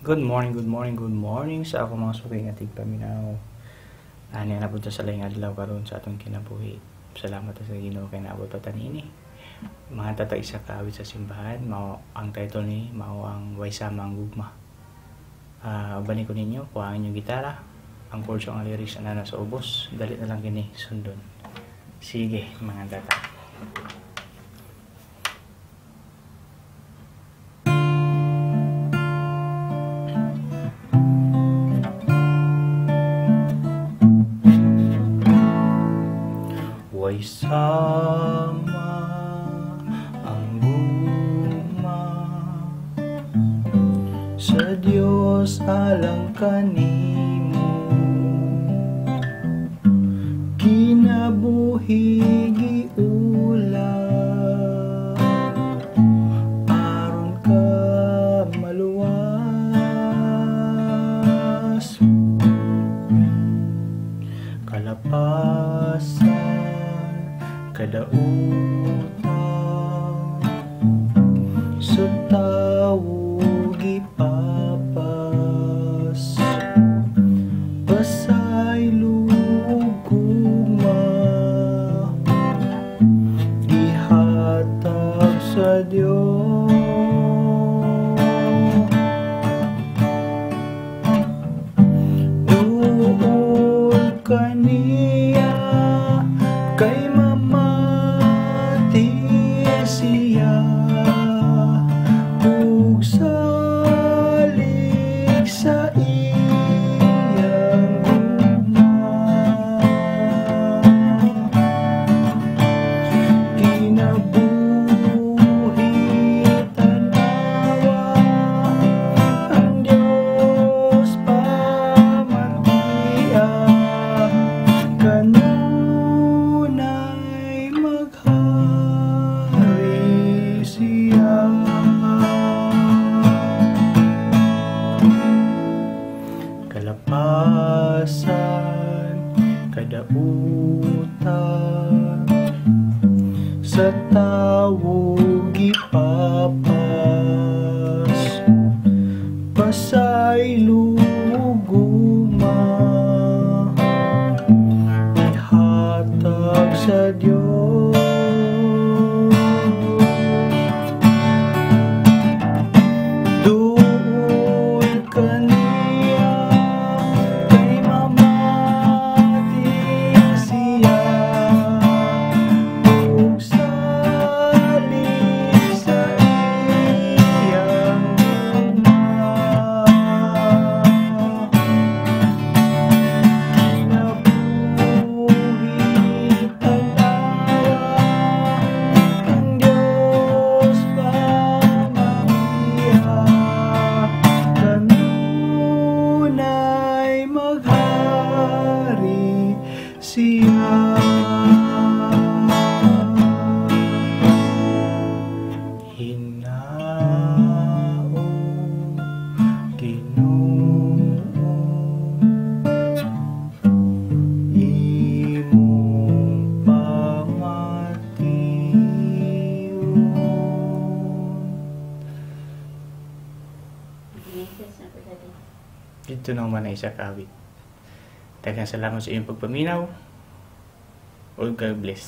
Good morning, good morning, good morning sa ako mga sugay nga tigpaminaw. Ani nabot sa laing adlaw karon sa atong kinabuhi. Salamat sa Ginoo kay naabot ta niini. Mga tata isa ka awit sa simbahan, mao ang title ni mao ang Way Sama ang Gugma. Bani ko ninyo kuha ang inyong gitara, ang chords ang lyrics na nasa ubos. Dali na lang kini sundon. Sige mga tata. Way sama ang gugma sa Dios alang kanimo, kinabuhi giula aron ka maluwas, kalapasan kadautang sa tawo gipapas, pasay luguma gihatag sa Dios. Duol kaniya kay siya ug salig sa iyang gugma, kinabuhi tanawa ang Dios pamatiya, kanunay maghari siya. Kalapasan kadautan sa tawo gipapas, pasay luguma ihatag sa Dios. Siya hinao Ginoo imong pamatiyon. Ito naman ay isa kawit. Daghang salamat sa iyong pagpaminaw. All God bless.